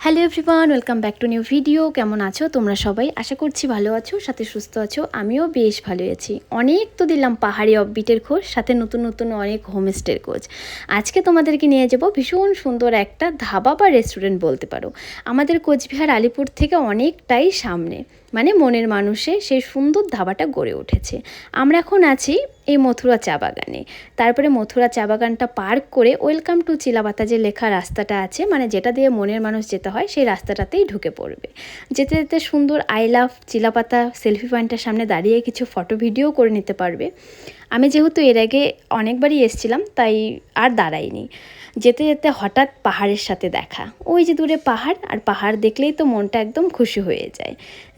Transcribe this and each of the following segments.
Hello everyone, welcome back to new video. কেমন আছো তোমরা সবাই? আশা করছি ভালো আছো, সাথে সুস্থ আছো। আমিও বেশ ভালো আছি। অনেক তো দিলাম পাহাড়ি অফবিটের খোঁজ, সাথে নতুন নতুন অনেক হোমস্টের খোঁজ। আজকে তোমাদেরকে নিয়ে যাব ভীষণ সুন্দর একটা ধাবা বা রেস্টুরেন্ট বলতে পারো। আমাদের কোচবিহার আলিপুর থেকে অনেকটাই সামনে, মানে মনের মানুষে সেই সুন্দর ধাবাটা গড়ে উঠেছে। আমরা এখন আছি এই মথুরা চা বাগানে। তারপরে মথুরা চা বাগানটা পার করে ওয়েলকাম টু চিলাপাতা যে লেখা রাস্তাটা আছে, মানে যেটা দিয়ে মনের মানুষ যেতে হয়, সেই রাস্তাটাতেই ঢুকে পড়বে। যেতে যেতে সুন্দর আই লাভ চিলাপাতা সেলফি পয়েন্টের সামনে দাঁড়িয়ে কিছু ফটো ভিডিও করে নিতে পারবে। আমি যেহেতু এর আগে অনেকবারই এসেছিলাম, তাই আর দাঁড়াইনি। যেতে যেতে হঠাৎ পাহাড়ের সাথে দেখা, ওই যে দূরে পাহাড়, আর পাহাড় দেখলেই তো মনটা একদম খুশি হয়ে যায়।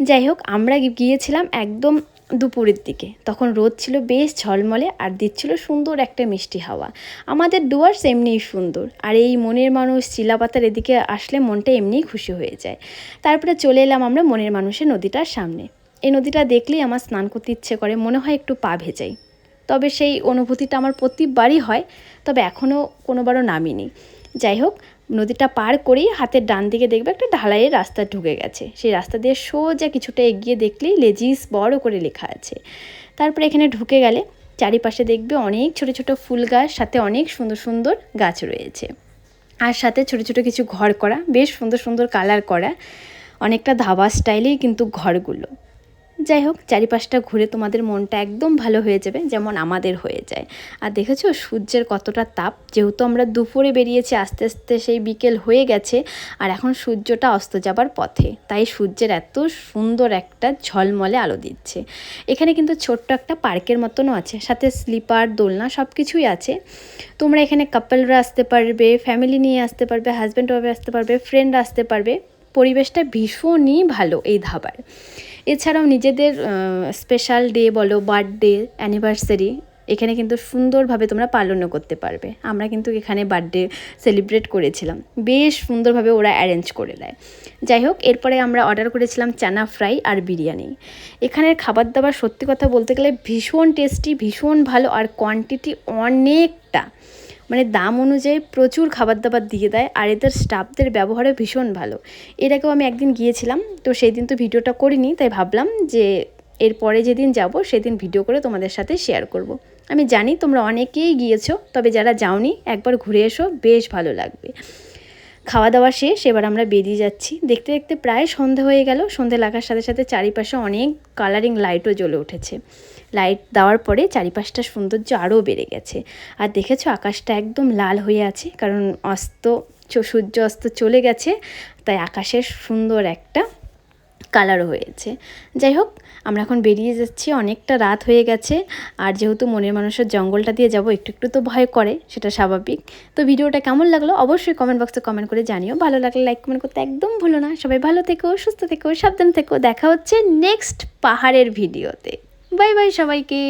যাই হোক, আমরা গিয়েছিলাম একদম দুপুরের দিকে। তখন রোদ ছিল বেশ ঝলমলে আর দিচ্ছিল সুন্দর একটা মিষ্টি হাওয়া। আমাদের ডুয়ার্স এমনিই সুন্দর, আর এই মনের মানুষ চিলাপাতার এদিকে আসলে মনটা এমনিই খুশি হয়ে যায়। তারপরে চলে এলাম আমরা মনের মানুষের নদীটার সামনে। এই নদীটা দেখলেই আমার স্নান করতে ইচ্ছে করে, মনে হয় একটু পা ভেজাই। তবে সেই অনুভূতিটা আমার প্রতিবারই হয়, তবে এখনও কোনোবারও নামিনি। যাই হোক, নদীটা পার করেই হাতের ডান দিকে দেখবে একটা ঢালাইয়ের রাস্তা ঢুকে গেছে। সেই রাস্তা দিয়ে সোজা কিছুটা এগিয়ে দেখলেই লেজিস বড় করে লেখা আছে। তারপরে এখানে ঢুকে গেলে চারিপাশে দেখবে অনেক ছোট ছোট ফুল গাছ, সাথে অনেক সুন্দর সুন্দর গাছ রয়েছে। আর সাথে ছোট ছোট কিছু ঘর করা, বেশ সুন্দর সুন্দর কালার করা, অনেকটা ধাবা স্টাইলেই কিন্তু ঘরগুলো। যাই হোক, চারিপাশটা ঘুরে তোমাদের মনটা একদম ভালো হয়ে যাবে, যেমন আমাদের হয়ে যায়। আর দেখেছো সূর্যের কতটা তাপ? যেহেতু আমরা দুপুরে বেরিয়েছি, আস্তে আস্তে সেই বিকেল হয়ে গেছে, আর এখন সূর্যটা অস্ত যাবার পথে, তাই সূর্যের এত সুন্দর একটা ঝলমলে আলো দিচ্ছে। এখানে কিন্তু ছোট্ট একটা পার্কের মতনও আছে, সাথে স্লিপার, দোলনা সব কিছুই আছে। তোমরা এখানে কাপলরা আসতে পারবে, ফ্যামিলি নিয়ে আসতে পারবে, হাজব্যান্ড ওয়াইফ আসতে পারবে, ফ্রেন্ড আসতে পারবে। পরিবেশটা ভীষণই ভালো এই ধাবার। এছাড়াও নিজেদের স্পেশাল ডে বলো, বার্থডে, অ্যানিভার্সারি, এখানে কিন্তু সুন্দরভাবে তোমরা পালনও করতে পারবে। আমরা কিন্তু এখানে বার্থডে সেলিব্রেট করেছিলাম, বেশ সুন্দরভাবে ওরা অ্যারেঞ্জ করে দেয়। যাই হোক, এরপরে আমরা অর্ডার করেছিলাম চানা ফ্রাই আর বিরিয়ানি। এখানের খাবার দাবার সত্যি কথা বলতে গেলে ভীষণ টেস্টি, ভীষণ ভালো, আর কোয়ান্টিটি অনেকটা, মানে দাম অনুযায়ী প্রচুর খাবার দাবার দিয়ে দেয়। আর এদের স্টাফদের ব্যবহারও ভীষণ ভালো। এর আগেও আমি একদিন গিয়েছিলাম, তো সেই দিন তো ভিডিওটা করিনি, তাই ভাবলাম যে এরপরে যেদিন যাব সেদিন ভিডিও করে তোমাদের সাথে শেয়ার করব। আমি জানি তোমরা অনেকেই গিয়েছো, তবে যারা যাওনি একবার ঘুরে এসো, বেশ ভালো লাগবে। খাওয়া দাওয়া শেষ, এবার আমরা বেরিয়ে যাচ্ছি। দেখতে দেখতে প্রায় সন্ধে হয়ে গেল। সন্ধে লাগার সাথে সাথে চারিপাশে অনেক কালারিং লাইটও জ্বলে উঠেছে। লাইট দেওয়ার পরে চারিপাশটা সৌন্দর্য আরও বেড়ে গেছে। আর দেখেছো আকাশটা একদম লাল হয়ে আছে, কারণ সূর্য অস্ত চলে গেছে, তাই আকাশের সুন্দর একটা কালারও হয়েছে। যাই হোক, আমরা এখন বেরিয়ে যাচ্ছি, অনেকটা রাত হয়ে গেছে। আর যেহেতু মনের মানুষের জঙ্গলটা দিয়ে যাব, একটু একটু তো ভয় করে, সেটা স্বাভাবিক। তো ভিডিওটা কেমন লাগলো অবশ্যই কমেন্ট বক্সে কমেন্ট করে জানিও। ভালো লাগলে লাইক কমেন্ট করতে একদম ভুলো না। সবাই ভালো থেকো, সুস্থ থেকো, সাবধান থেকো। দেখা হচ্ছে নেক্সট পাহাড়ের ভিডিওতে। বাই বাই সবাইকে।